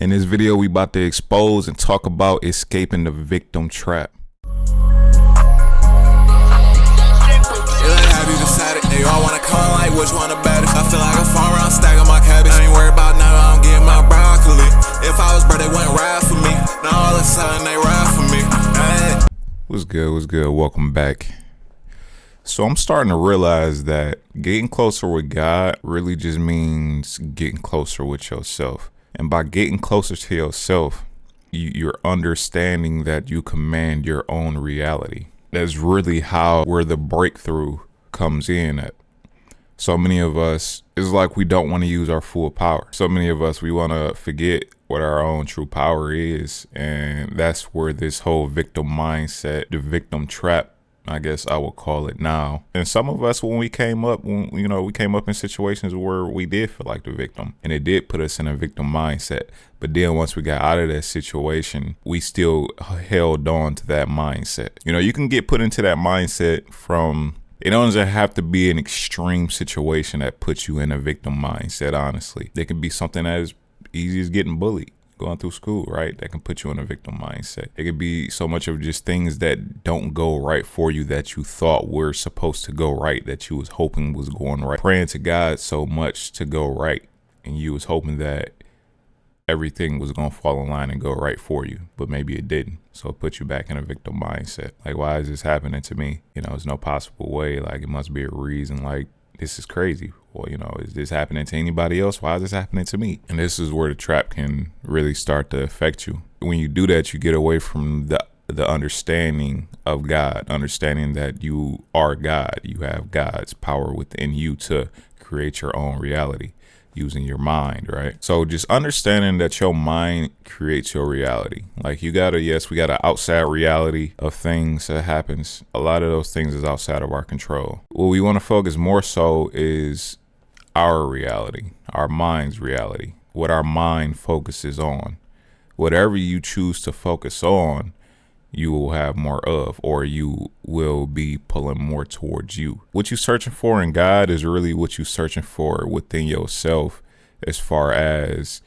In this video, we about to expose and talk about escaping the victim trap. Have you decided? They all wanna come like which one the baddest? I feel like a farm around stacking my cabbage. I ain't worried about now, I don't get my broccoli. If I was bird, they wouldn't ride for me. Now all of a sudden they ride for me. Hey. What's good? What's good? Welcome back. So I'm starting to realize that getting closer with God really just means getting closer with yourself. And by getting closer to yourself, you're understanding that you command your own reality. That's really where the breakthrough comes in at. So many of us, it's like we don't want to use our full power. So many of us, we want to forget what our own true power is. And that's where this whole victim mindset, the victim trap, I guess I would call it now. And some of us, when we came up in situations where we did feel like the victim, and it did put us in a victim mindset. But then once we got out of that situation, we still held on to that mindset. You can get put into that mindset from, it doesn't have to be an extreme situation that puts you in a victim mindset, honestly. It can be something that is easy as getting bullied. Going through school, right? That can put you in a victim mindset. It could be so much of just things that don't go right for you that you thought were supposed to go right, that you was hoping was going right. Praying to God so much to go right, and you was hoping that everything was going to fall in line and go right for you, but maybe it didn't. So it put you back in a victim mindset. Like, why is this happening to me? There's no possible way. Like, it must be a reason. Like, this is crazy. Well, is this happening to anybody else? Why is this happening to me? And this is where the trap can really start to affect you. When you do that, you get away from the understanding of God, understanding that you are God. You have God's power within you to create your own reality using your mind, right? So just understanding that your mind creates your reality. Like we got an outside reality of things that happens. A lot of those things is outside of our control. What we want to focus more so is our reality, our mind's reality, what our mind focuses on. Whatever you choose to focus on, you will have more of, or you will be pulling more towards you. What you're searching for in God is really what you're searching for within yourself, as far as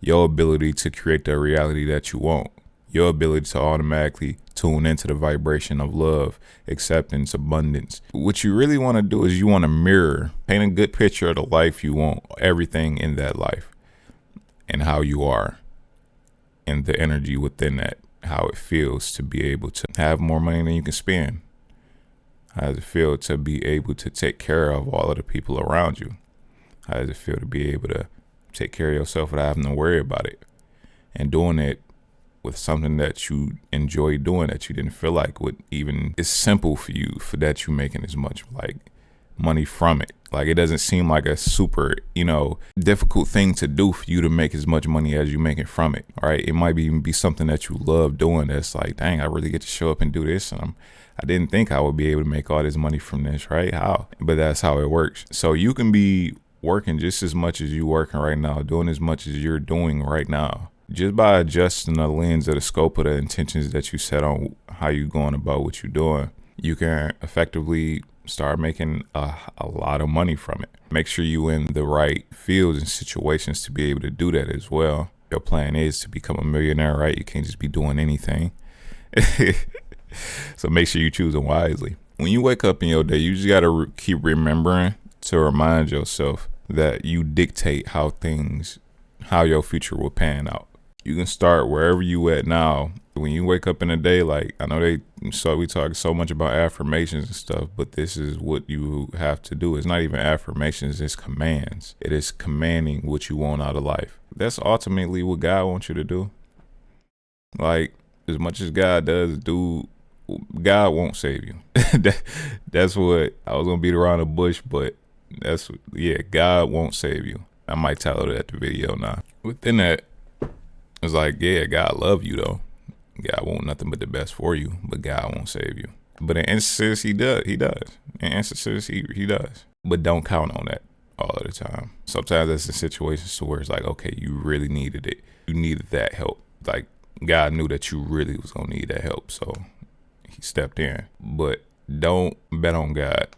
your ability to create the reality that you want, your ability to automatically tune into the vibration of love, acceptance, abundance. What you really want to do is you want to paint a good picture of the life you want, everything in that life, and how you are, and the energy within that. How it feels to be able to have more money than you can spend. How does it feel to be able to take care of all of the people around you? How does it feel to be able to take care of yourself without having to worry about it? And doing it with something that you enjoy doing, that you didn't feel like would even, it's simple for you, for that you're making as much like money from it. Like, it doesn't seem like a super, difficult thing to do for you to make as much money as you're making from it. All right. It might even be something that you love doing. That's like, dang, I really get to show up and do this. And I didn't think I would be able to make all this money from this, right? How? But that's how it works. So you can be working just as much as you're working right now, doing as much as you're doing right now, just by adjusting the lens of the scope of the intentions that you set on how you're going about what you're doing. You can effectively start making a lot of money from it. Make sure you in the right fields and situations to be able to do that as well. Your plan is to become a millionaire, right? You can't just be doing anything. So make sure you choose them wisely. When you wake up in your day, you just got to keep remembering to remind yourself that you dictate how your future will pan out. You can start wherever you at now. When you wake up in the day, like, I know we talk so much about affirmations and stuff, but this is what you have to do. It's not even affirmations, it's commands. It is commanding what you want out of life. That's ultimately what God wants you to do. Like, as much as God does do, God won't save you. That's what, I was going to beat around the bush, but God won't save you. I might title that the video now. Within that, it's like, yeah, God love you though. God wants nothing but the best for you, but God won't save you. But in instances, he does. In instances, he does. But don't count on that all of the time. Sometimes that's in situations to where it's like, okay, you really needed it. You needed that help. Like, God knew that you really was going to need that help, so he stepped in. But don't bet on God.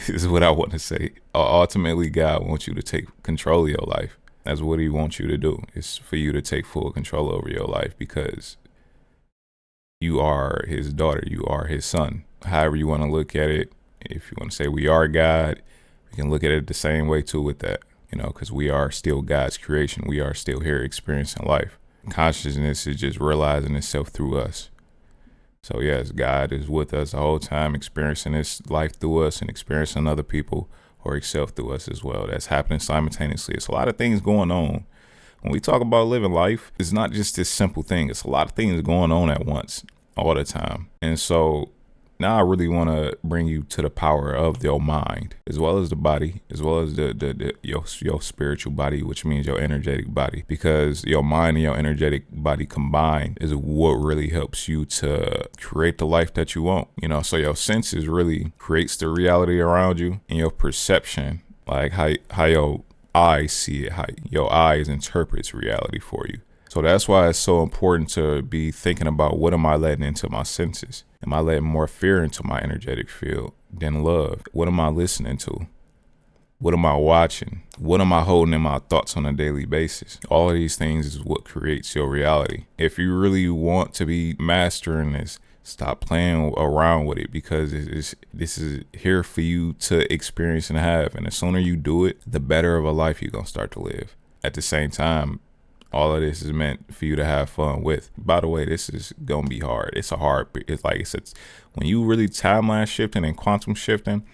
Is what I want to say. Ultimately, God wants you to take control of your life. That's what he wants you to do. It's for you to take full control over your life, because you are his daughter. You are his son. However you want to look at it. If you want to say we are God, we can look at it the same way too with that, because we are still God's creation. We are still here experiencing life. Consciousness is just realizing itself through us. So yes, God is with us the whole time, experiencing this life through us and experiencing other people or himself through us as well. That's happening simultaneously. It's a lot of things going on. When we talk about living life, it's not just this simple thing. It's a lot of things going on at once, all the time. And so now I really want to bring you to the power of your mind, as well as the body, as well as your spiritual body, which means your energetic body, because your mind and your energetic body combined is what really helps you to create the life that you want. So your senses really creates the reality around you, and your perception, like how your eyes see it, how your eyes interprets reality for you. So that's why it's so important to be thinking about, what am I letting into my senses? Am I letting more fear into my energetic field than love? What am I listening to? What am I watching? What am I holding in my thoughts on a daily basis? All of these things is what creates your reality. If you really want to be mastering this, stop playing around with it, because this is here for you to experience and have. And the sooner you do it, the better of a life you're going to start to live. At the same time, all of this is meant for you to have fun with. By the way, this is going to be hard. It's when you really timeline shifting and quantum shifting,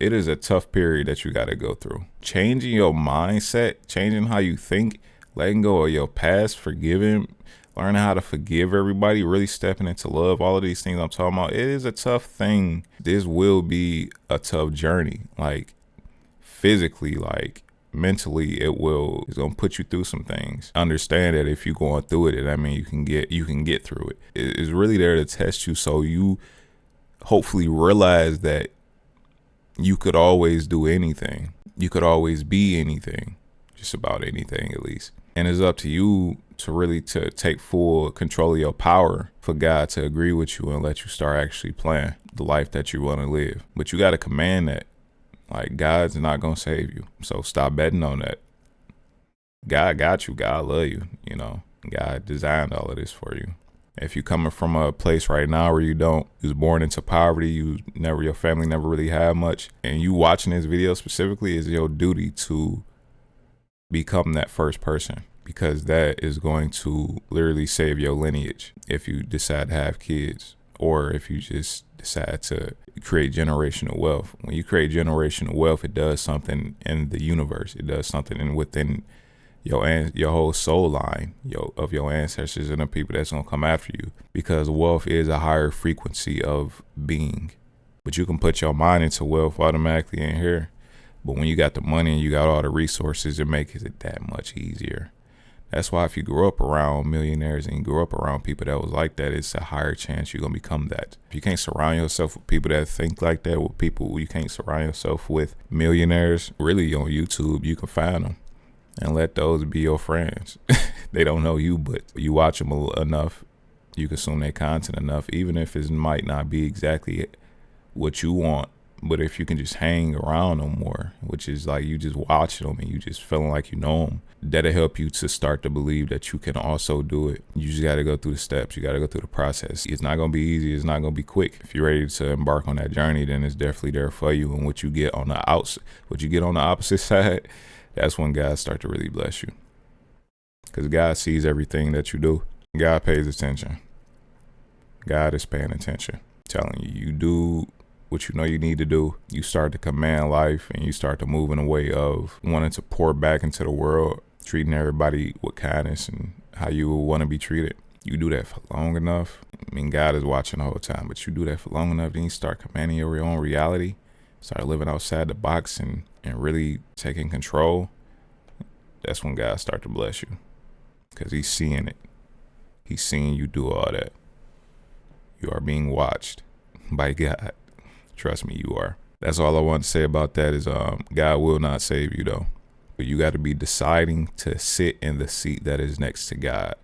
it is a tough period that you got to go through. Changing your mindset, changing how you think, letting go of your past, forgiving, learning how to forgive everybody, really stepping into love, all of these things I'm talking about, it is a tough thing. This will be a tough journey, like physically, like mentally. It's gonna put you through some things. Understand that if you're going through it, you can get through it. It's really there to test you, so you hopefully realize that you could always do anything. You could always be anything, just about anything at least. And it's up to you to really to take full control of your power for God to agree with you and let you start actually playing the life that you want to live. But you got to command that. Like, God's not going to save you. So stop betting on that. God got you. God love you. God designed all of this for you. If you're coming from a place right now where you was born into poverty, your family never really had much, and you watching this video specifically, is your duty to become that first person, because that is going to literally save your lineage if you decide to have kids, or if you just decide to create generational wealth. When you create generational wealth, it does something in the universe. It does something within your whole soul line of your ancestors and the people that's gonna come after you, because wealth is a higher frequency of being. But you can put your mind into wealth automatically in here. But when you got the money and you got all the resources, it makes it that much easier. That's why if you grew up around millionaires and you grew up around people that was like that, it's a higher chance you're going to become that. If you can't surround yourself with people that think like that, with people you can't surround yourself with millionaires, really on YouTube, you can find them and let those be your friends. They don't know you, but you watch them enough, you consume their content enough, even if it might not be exactly what you want. But if you can just hang around them more, which is like you just watching them and you just feeling like you know them, that'll help you to start to believe that you can also do it. You just got to go through the steps. You got to go through the process. It's not going to be easy. It's not going to be quick. If you're ready to embark on that journey, then it's definitely there for you. And what you get on the opposite side, that's when God start to really bless you. Because God sees everything that you do. God pays attention. God is paying attention. Telling you, you do what you know you need to do. You start to command life and you start to move in a way of wanting to pour back into the world, treating everybody with kindness and how you would want to be treated. You do that for long enough. God is watching the whole time, but you do that for long enough, then you start commanding your own reality, start living outside the box and really taking control. That's when God start to bless you, because he's seeing it. He's seeing you do all that. You are being watched by God. Trust me, you are. That's all I want to say about that is God will not save you though. But you got to be deciding to sit in the seat that is next to God.